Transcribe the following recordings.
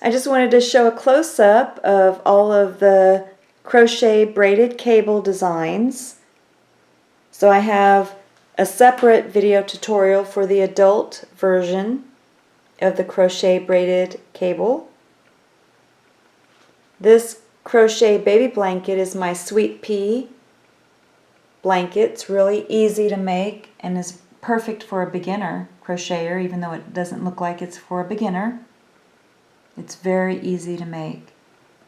I just wanted to show a close-up of all of the crochet braided cable designs. So I have a separate video tutorial for the adult version of the crochet braided cable. This crochet baby blanket is my Sweet Pea blanket. It's really easy to make and is perfect for a beginner crocheter, even though it doesn't look like it's for a beginner. It's very easy to make.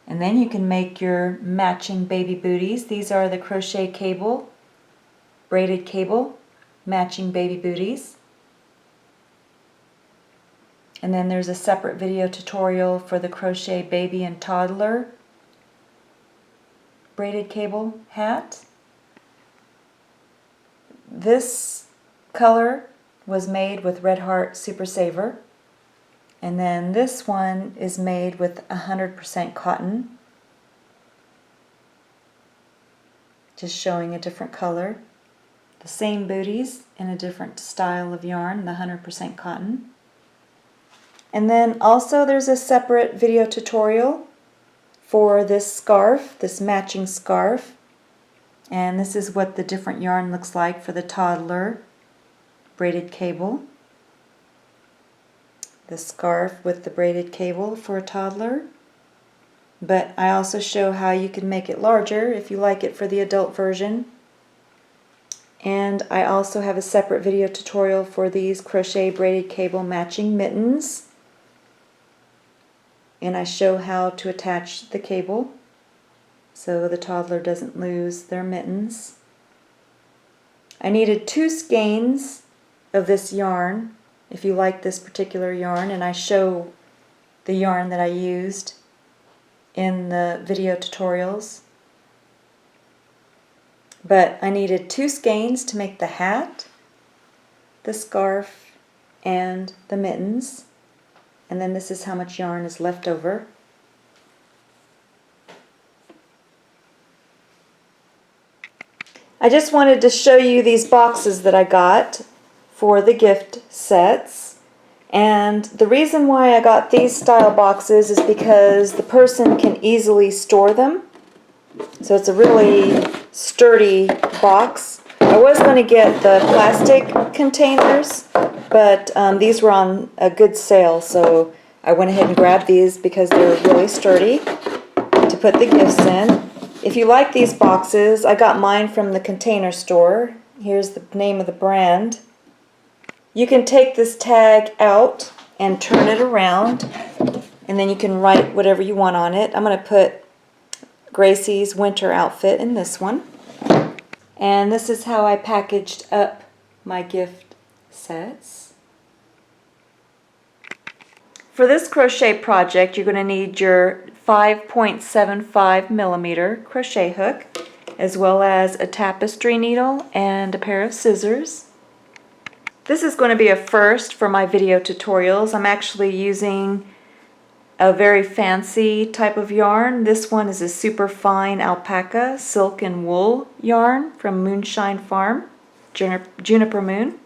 And then you can make your matching baby booties. These are the crochet cable, braided cable, matching baby booties. And then there's a separate video tutorial for the crochet baby and toddler braided cable hat. This color was made with Red Heart Super Saver. And then this one is made with 100% cotton. Just showing a different color. The same booties in a different style of yarn, the 100% cotton. And then also there's a separate video tutorial for this scarf, this matching scarf. And this is what the different yarn looks like for the toddler braided cable. The scarf with the braided cable for a toddler. But I also show how you can make it larger if you like it for the adult version. And I also have a separate video tutorial for these crochet braided cable matching mittens. And I show how to attach the cable so the toddler doesn't lose their mittens. I needed 2 skeins of this yarn if you like this particular yarn, and I show the yarn that I used in the video tutorials. But I needed 2 skeins to make the hat, the scarf, and the mittens. And then this is how much yarn is left over. I just wanted to show you these boxes that I got for the gift sets. And the reason why I got these style boxes is because the person can easily store them. So it's a really sturdy box. I was going to get the plastic containers, but these were on a good sale, so I went ahead and grabbed these because they're really sturdy to put the gifts in. If you like these boxes, I got mine from the Container Store. Here's the name of the brand. You can take this tag out and turn it around, and then you can write whatever you want on it. I'm going to put Gracie's winter outfit in this one. And this is how I packaged up my gift sets. For this crochet project, you're going to need your 5.75 millimeter crochet hook, as well as a tapestry needle and a pair of scissors. This is going to be a first for my video tutorials. I'm actually using a very fancy type of yarn. This one is a super fine alpaca silk and wool yarn from Moonshine Farm, Juniper Moon.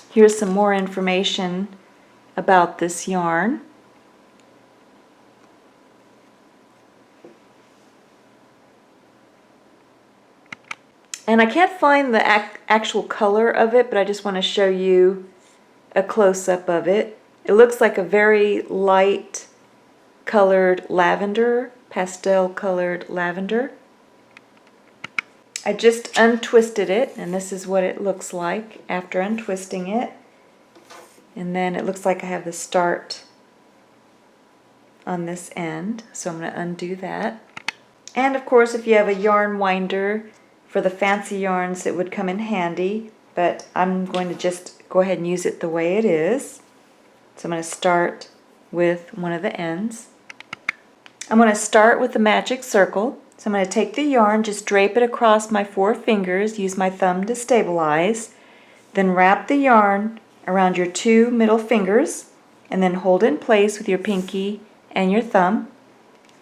Here's some more information about this yarn. And I can't find the actual color of it, but I just want to show you a close-up of it. It looks like a very light colored lavender, pastel colored lavender. I just untwisted it, and this is what it looks like after untwisting it. And then it looks like I have the start on this end, so I'm going to undo that. And of course, if you have a yarn winder for the fancy yarns, it would come in handy, but I'm going to just go ahead and use it the way it is. So I'm going to start with one of the ends. I'm going to start with the magic circle. So I'm going to take the yarn, just drape it across my 4 fingers, use my thumb to stabilize, then wrap the yarn around your 2 middle fingers, and then hold it in place with your pinky and your thumb.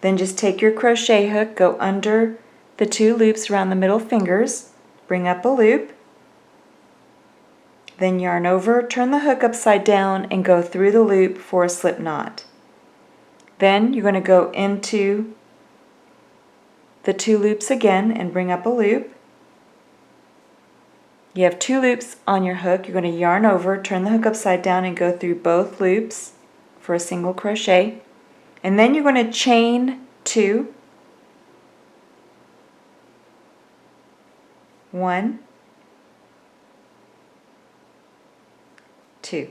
Then just take your crochet hook, go under the 2 loops around the middle fingers, bring up a loop, then yarn over, turn the hook upside down, and go through the loop for a slip knot. Then you're going to go into the 2 loops again and bring up a loop. You have 2 loops on your hook. You're going to yarn over, turn the hook upside down, and go through both loops for a single crochet. And then you're going to chain 2, 1, 2.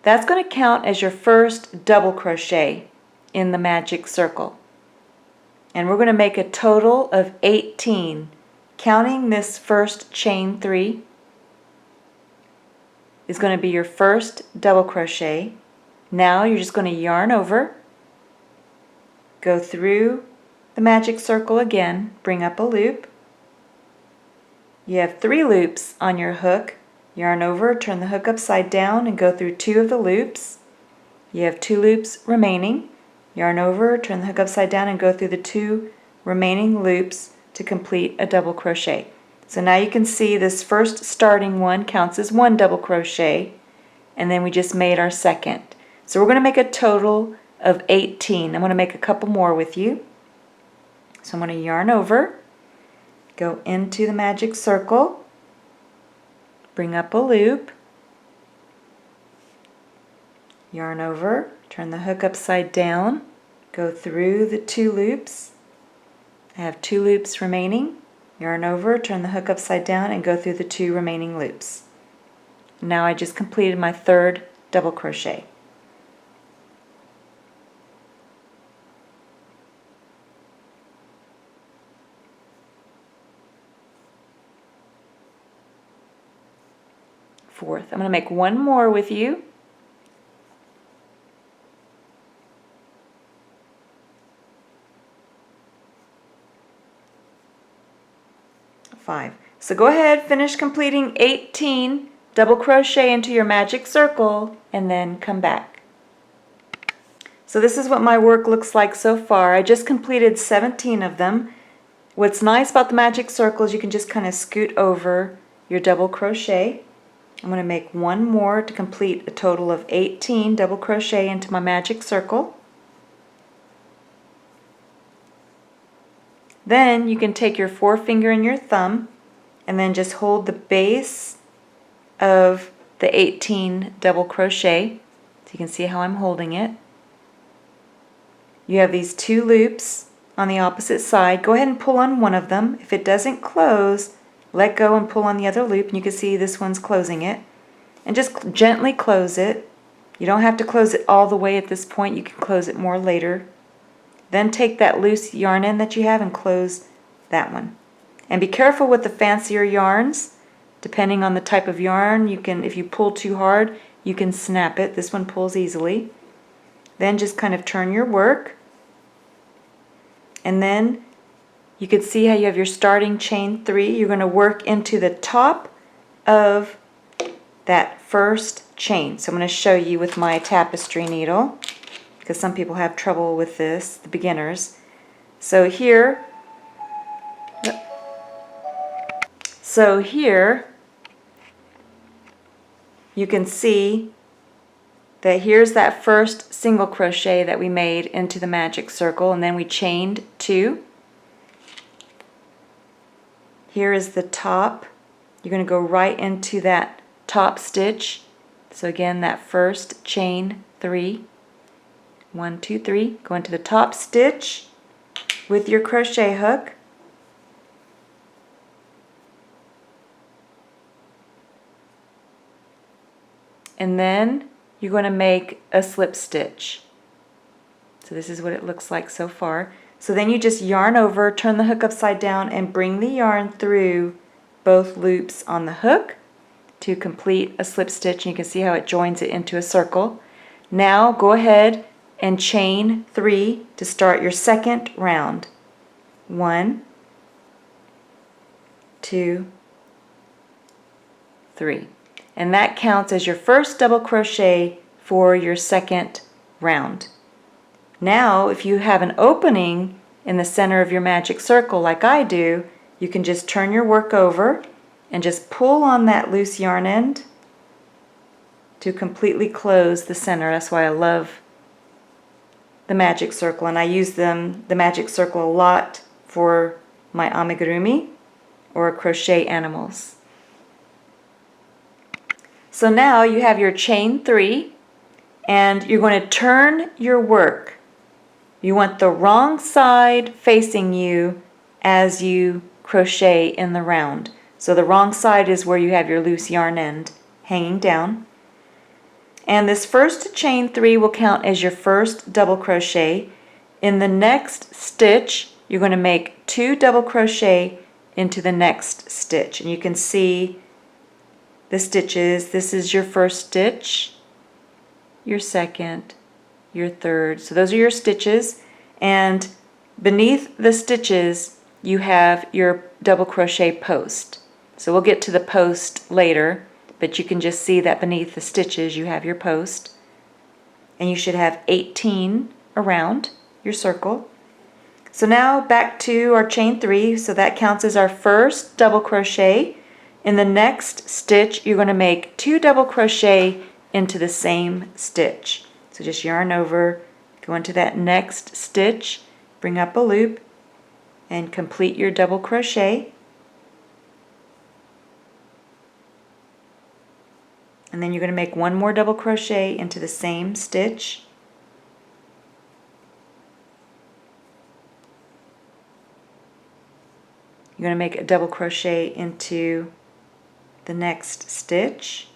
That's going to count as your first double crochet in the magic circle. And we're going to make a total of 18. Counting this first chain 3 is going to be your first double crochet. Now you're just going to yarn over, go through the magic circle again, bring up a loop. You have 3 loops on your hook. Yarn over, turn the hook upside down, and go through 2 of the loops. You have 2 loops remaining. Yarn over, turn the hook upside down, and go through the 2 remaining loops to complete a double crochet. So now you can see this first starting one counts as 1 double crochet, and then we just made our second. So we're going to make a total of 18. I'm going to make a couple more with you. So I'm going to yarn over, go into the magic circle, bring up a loop, yarn over, turn the hook upside down, go through the 2 loops. I have 2 loops remaining. Yarn over, turn the hook upside down, and go through the 2 remaining loops. Now I just completed my 3rd double crochet. Fourth. I'm going to make one more with you. Five. So go ahead, finish completing 18, double crochet into your magic circle, and then come back. So this is what my work looks like so far. I just completed 17 of them. What's nice about the magic circle is you can just kind of scoot over your double crochet. I'm going to make one more to complete a total of 18 double crochet into my magic circle. Then you can take your forefinger and your thumb and then just hold the base of the 18 double crochet. So you can see how I'm holding it. You have these 2 loops on the opposite side. Go ahead and pull on one of them. If it doesn't close, let go and pull on the other loop, and you can see this one's closing it. And just gently close it. You don't have to close it all the way at this point. You can close it more later. Then take that loose yarn end that you have and close that one. And be careful with the fancier yarns. Depending on the type of yarn, you can, if you pull too hard, you can snap it. This one pulls easily. Then just kind of turn your work. And then you can see how you have your starting chain 3. You're going to work into the top of that first chain. So I'm going to show you with my tapestry needle, because some people have trouble with this, the beginners. So here you can see that here's that first single crochet that we made into the magic circle, and then we chained 2. Here is the top. You're going to go right into that top stitch. So again, that first chain 3. 1, 2, 3. Go into the top stitch with your crochet hook. And then you're going to make a slip stitch. So this is what it looks like so far. So then you just yarn over, turn the hook upside down, and bring the yarn through both loops on the hook to complete a slip stitch. And you can see how it joins it into a circle. Now go ahead and chain 3 to start your second round. 1, 2, 3. And that counts as your first double crochet for your second round. Now, if you have an opening in the center of your magic circle like I do, you can just turn your work over and just pull on that loose yarn end to completely close the center. That's why I love the magic circle, and I use the magic circle a lot for my amigurumi or crochet animals. So now you have your chain 3, and you're going to turn your work. You want the wrong side facing you as you crochet in the round. So the wrong side is where you have your loose yarn end hanging down. And this first chain 3 will count as your first double crochet. In the next stitch, you're going to make 2 double crochet into the next stitch. And you can see the stitches. This is your first stitch, your second, your third. So those are your stitches, and beneath the stitches you have your double crochet post. So we'll get to the post later, but you can just see that beneath the stitches you have your post, and you should have 18 around your circle. So now back to our chain 3, so that counts as our first double crochet. In the next stitch you're going to make 2 double crochet into the same stitch. So just yarn over, go into that next stitch, bring up a loop, and complete your double crochet. And then you're going to make 1 more double crochet into the same stitch. You're going to make a double crochet into the next stitch.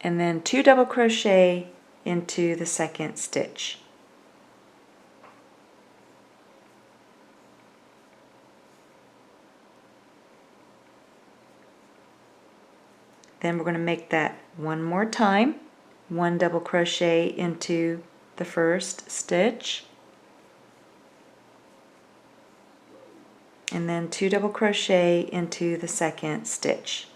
And then 2 double crochet into the second stitch. Then we're going to make that 1 more time. 1 double crochet into the first stitch. And then 2 double crochet into the second stitch.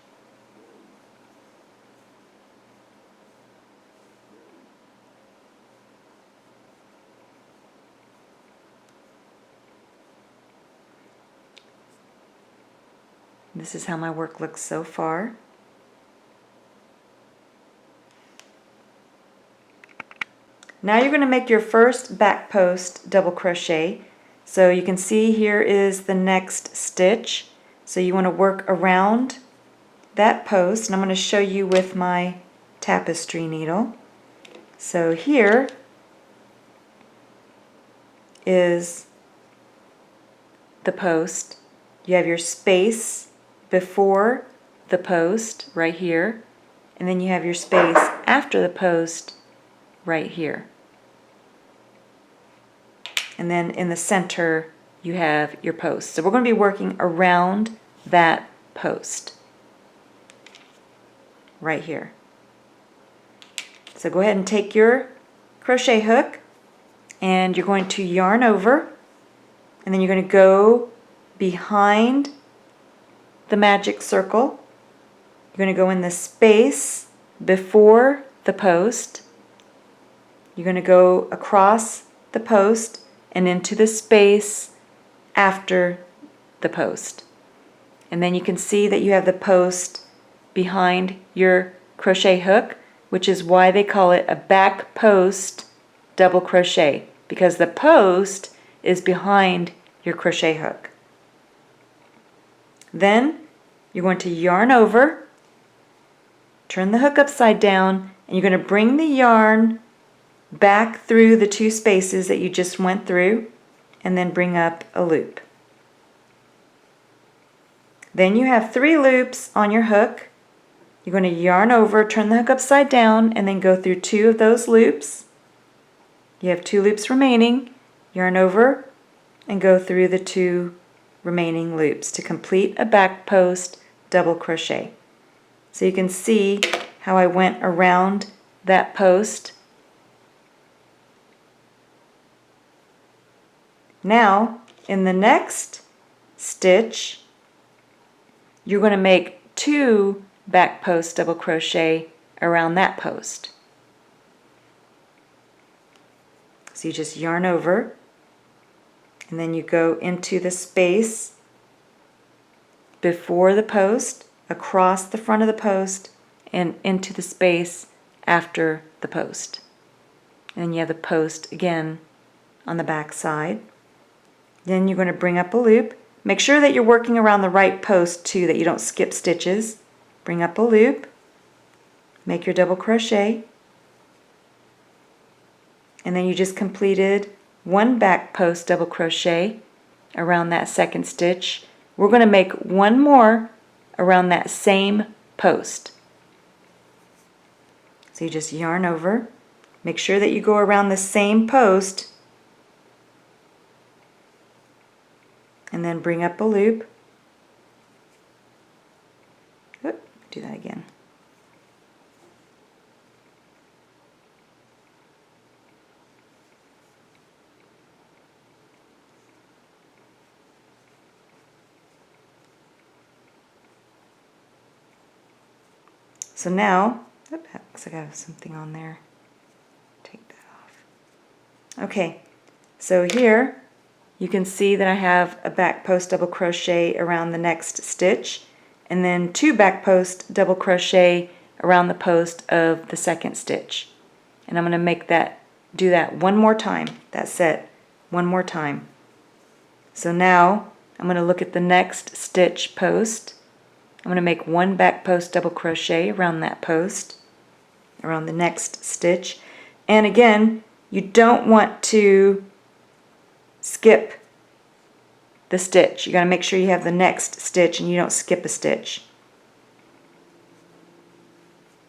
This is how my work looks so far. Now you're going to make your first back post double crochet. So you can see here is the next stitch. So you want to work around that post, and I'm going to show you with my tapestry needle. So here is the post. You have your space before the post right here, and then you have your space after the post right here. And then in the center you have your post. So we're going to be working around that post right here. So go ahead and take your crochet hook, and you're going to yarn over, and then you're going to go behind the magic circle. You're going to go in the space before the post. You're going to go across the post and into the space after the post. And then you can see that you have the post behind your crochet hook, which is why they call it a back post double crochet, because the post is behind your crochet hook. Then you're going to yarn over, turn the hook upside down, and you're going to bring the yarn back through the 2 spaces that you just went through, and then bring up a loop. Then you have 3 loops on your hook. You're going to yarn over, turn the hook upside down, and then go through 2 of those loops. You have 2 loops remaining. Yarn over and go through the 2 remaining loops to complete a back post double crochet. So you can see how I went around that post. Now in the next stitch you're going to make 2 back post double crochet around that post. So you just yarn over, and then you go into the space before the post, across the front of the post, and into the space after the post. And then you have the post again on the back side. Then you're going to bring up a loop. Make sure that you're working around the right post too, that you don't skip stitches. Bring up a loop, make your double crochet, and then you just completed one back post double crochet around that second stitch. We're going to make one more around that same post. So you just yarn over, make sure that you go around the same post, and then bring up a loop. Oop, do that again. So now, oop, that looks like I have something on there. Take that off. Okay, so here you can see that I have a back post double crochet around the next stitch, and then 2 back post double crochet around the post of the second stitch. And I'm going to do that one more time, that set one more time. So now I'm going to look at the next stitch post. I'm going to make 1 back post double crochet around that post, around the next stitch. And again, you don't want to skip the stitch. You got to make sure you have the next stitch and you don't skip a stitch.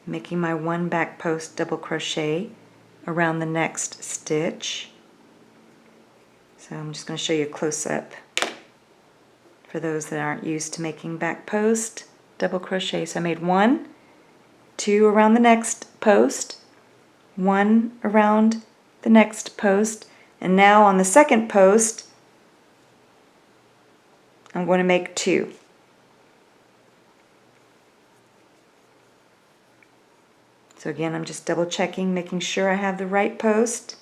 Making my 1 back post double crochet around the next stitch. So I'm just going to show you a close-up for those that aren't used to making back post double crochet. So I made 1, 2 around the next post, 1 around the next post, and now on the second post I'm going to make 2. So again, I'm just double checking, making sure I have the right post.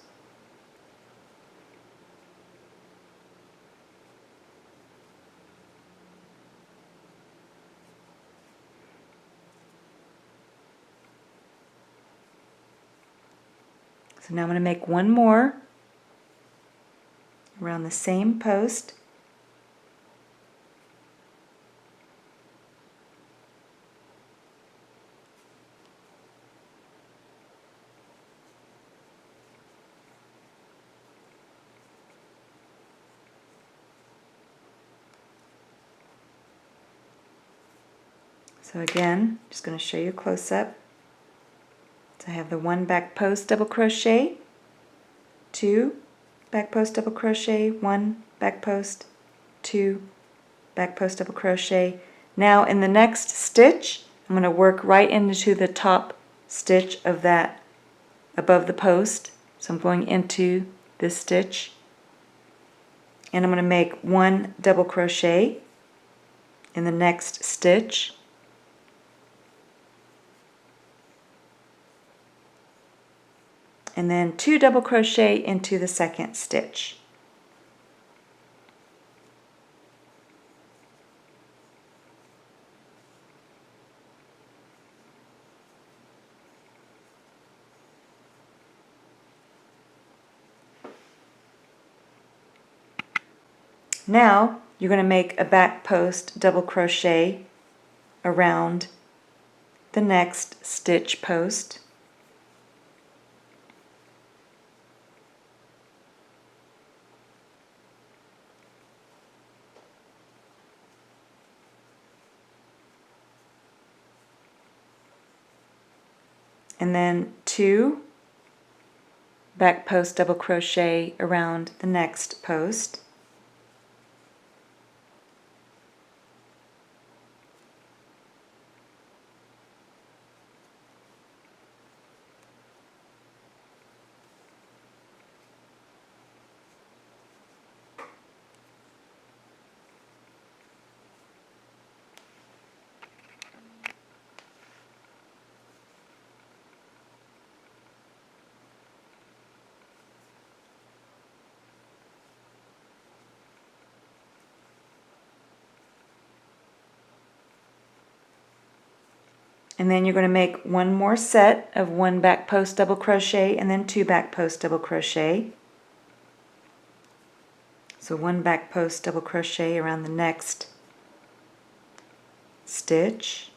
So now I'm going to make 1 more around the same post. So again, just going to show you a close-up. So I have the 1 back post double crochet, 2 back post double crochet, 1 back post, 2 back post double crochet. Now in the next stitch, I'm going to work right into the top stitch of that above the post. So I'm going into this stitch, and I'm going to make 1 double crochet in the next stitch. And then 2 double crochet into the second stitch. Now you're going to make a back post double crochet around the next stitch post. And then 2 back post double crochet around the next post. And then you're going to make one more set of 1 back post double crochet and then 2 back post double crochet. So 1 back post double crochet around the next stitch.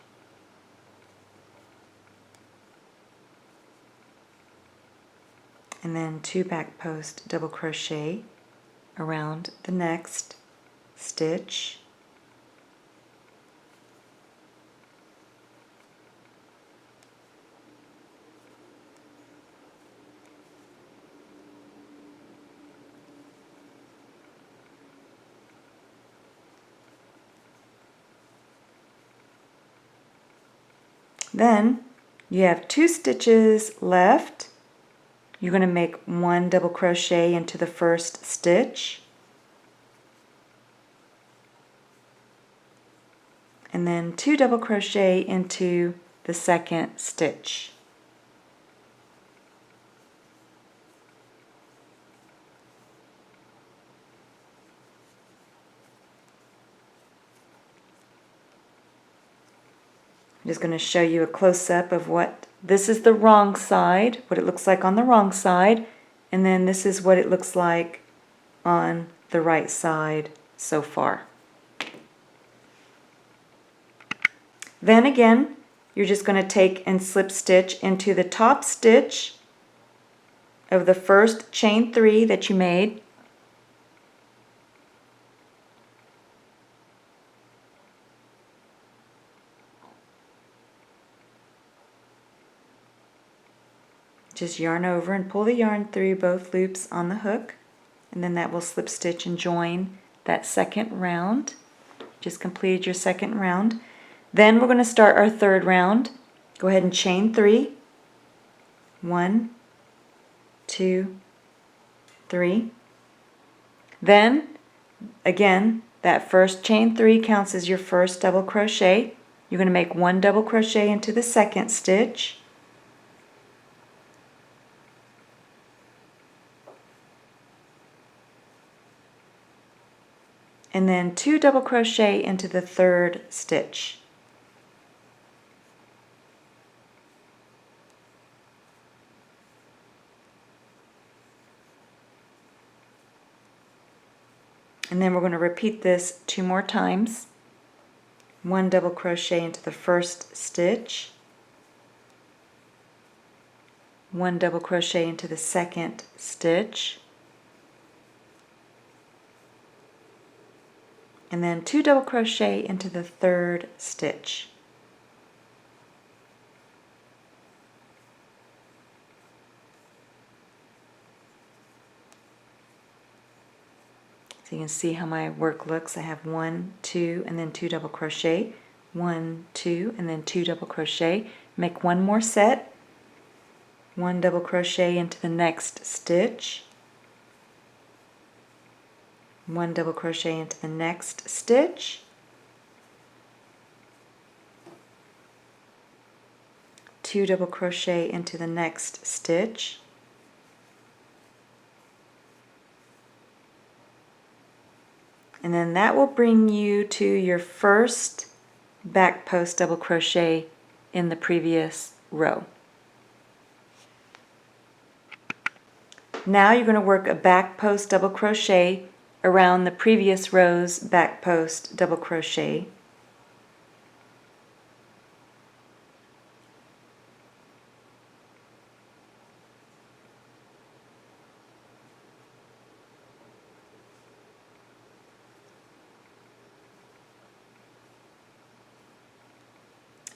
And then 2 back post double crochet around the next stitch. Then you have 2 stitches left. You're going to make 1 double crochet into the first stitch, and then 2 double crochet into the second stitch. I'm just going to show you a close-up of what this is the wrong side, what it looks like on the wrong side, and then this is what it looks like on the right side so far. Then again, you're just going to take and slip stitch into the top stitch of the first chain 3 that you made. Just yarn over and pull the yarn through both loops on the hook, and then that will slip stitch and join that second round. Just completed your second round. Then we're going to start our third round. Go ahead and chain 3. 1, 2, 3. Then again, that first chain 3 counts as your first double crochet. You're going to make 1 double crochet into the second stitch. And then 2 double crochet into the third stitch. And then we're going to repeat this 2 more times. 1 double crochet into the first stitch, 1 double crochet into the second stitch, and then 2 double crochet into the third stitch. So you can see how my work looks. I have 1, 2, and then 2 double crochet, 1, 2, and then 2 double crochet. Make 1 more set, 1 double crochet into the next stitch, 1 double crochet into the next stitch, 2 double crochet into the next stitch, and then that will bring you to your first back post double crochet in the previous row. Now you're going to work a back post double crochet around the previous row's back post double crochet.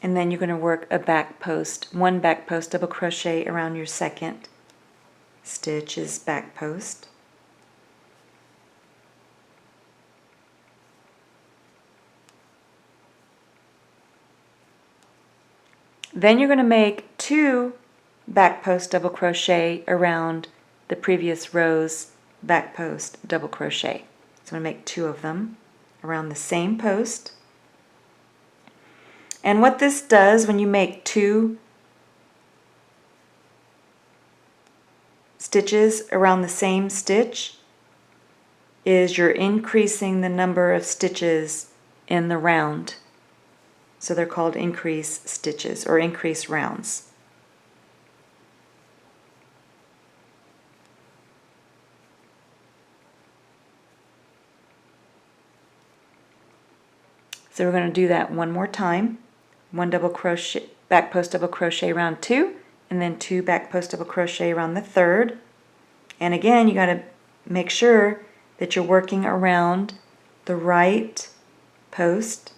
And then you're going to work a back post, 1 back post double crochet around your second stitch's back post. Then you're going to make 2 back post double crochet around the previous row's back post double crochet. So I'm going to make 2 of them around the same post. And what this does when you make 2 stitches around the same stitch is you're increasing the number of stitches in the round. So they're called increase stitches or increase rounds. So we're going to do that one more time. One double crochet, back post double crochet around 2, and then 2 back post double crochet around the 3rd. And again, you got to make sure that you're working around the right post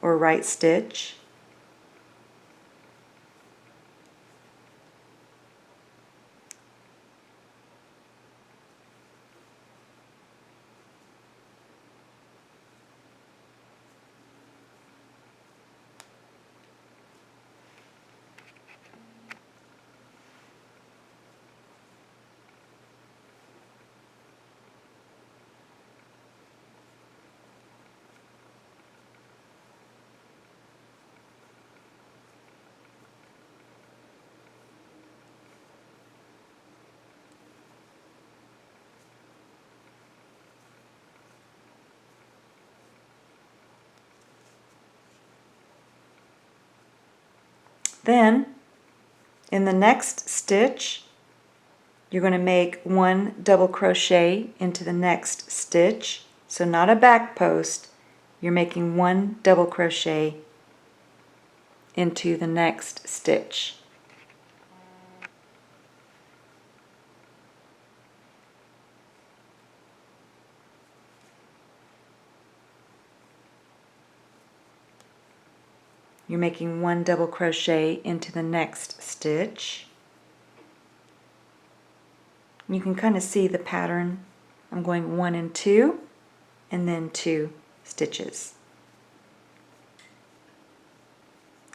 or right stitch. Then, in the next stitch, you're going to make 1 double crochet into the next stitch. So not a back post, you're making 1 double crochet into the next stitch. You're making 1 double crochet into the next stitch. You can kind of see the pattern. I'm going 1 and 2, and then 2 stitches.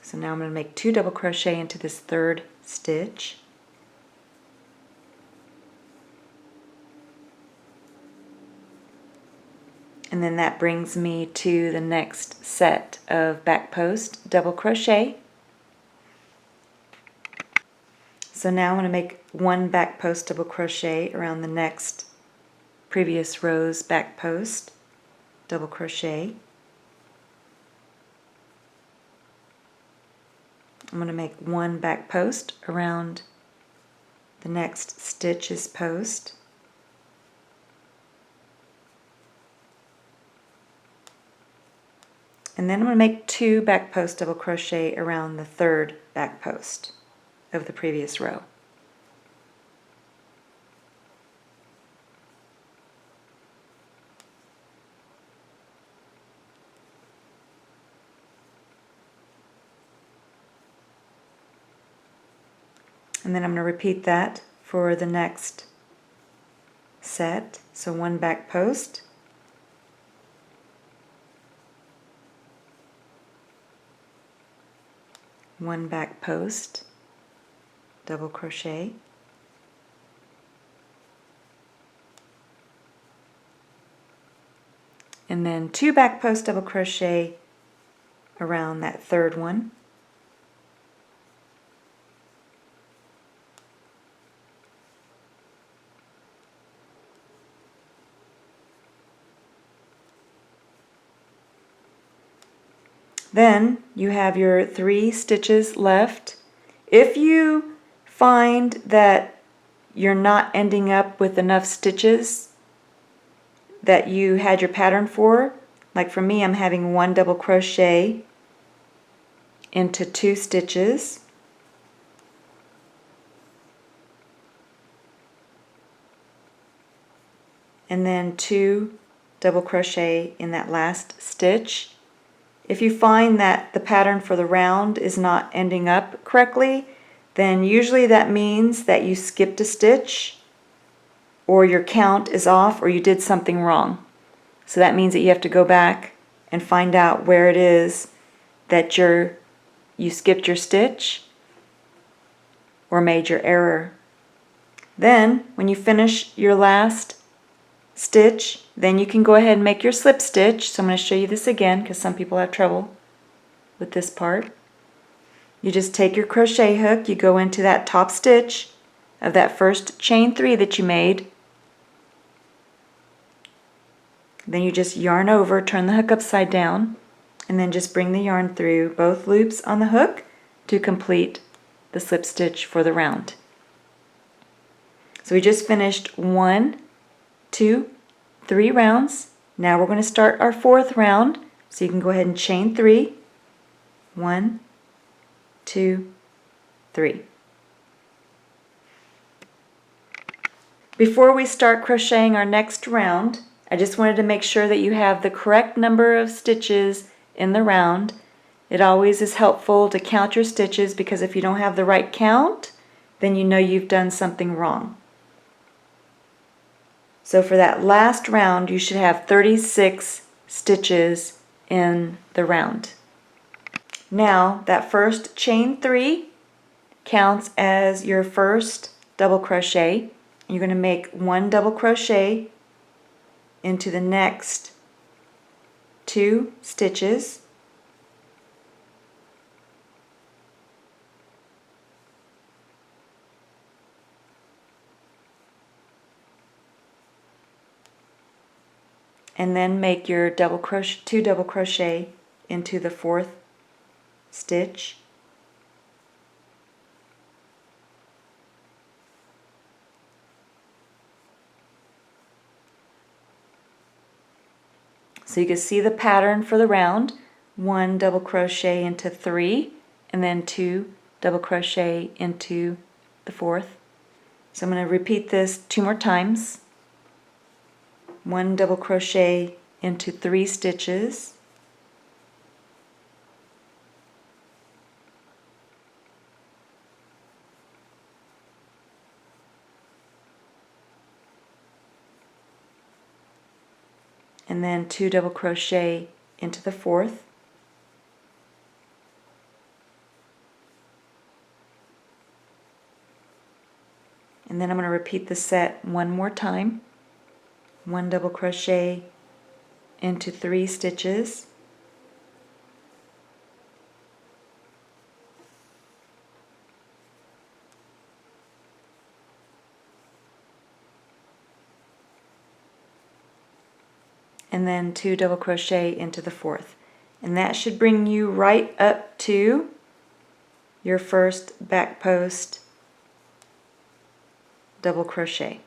So now I'm going to make 2 double crochet into this 3rd stitch. And then that brings me to the next set of back post double crochet. So now I'm going to make 1 back post double crochet around the next previous row's back post double crochet. I'm going to make 1 back post around the next stitch's post. And then I'm going to make 2 back post double crochet around the 3rd back post of the previous row. And then I'm going to repeat that for the next set. So 1 back post, one back post, double crochet, and then 2 back post double crochet around that 3rd one. Then you have your 3 stitches left. If you find that you're not ending up with enough stitches that you had your pattern for, like for me, I'm having 1 double crochet into 2 stitches, and then 2 double crochet in that last stitch. If you find that the pattern for the round is not ending up correctly, then usually that means that you skipped a stitch, or your count is off, or you did something wrong. So that means that you have to go back and find out where it is that you skipped your stitch or made your error. Then, when you finish your last stitch, then you can go ahead and make your slip stitch. So I'm going to show you this again because some people have trouble with this part. You just take your crochet hook, you go into that top stitch of that first chain 3 that you made. Then you just yarn over, turn the hook upside down, and then just bring the yarn through both loops on the hook to complete the slip stitch for the round. So we just finished 1, 2, 3 rounds. Now we're going to start our 4th round, so you can go ahead and chain 3. 1, 2, 3. Before we start crocheting our next round, I just wanted to make sure that you have the correct number of stitches in the round. It always is helpful to count your stitches, because if you don't have the right count, then you know you've done something wrong. So for that last round, you should have 36 stitches in the round. Now, that first chain 3 counts as your first double crochet. You're going to make 1 double crochet into the next 2 stitches. And then make your 2 double crochet into the 4th stitch. So you can see the pattern for the round. 1 double crochet into 3, and then 2 double crochet into the 4th. So I'm going to repeat this 2 more times. 1 double crochet into 3 stitches, and then 2 double crochet into the 4th, and then I'm going to repeat the set 1 more time. 1 double crochet into 3 stitches, and then 2 double crochet into the 4th. And that should bring you right up to your first back post double crochet.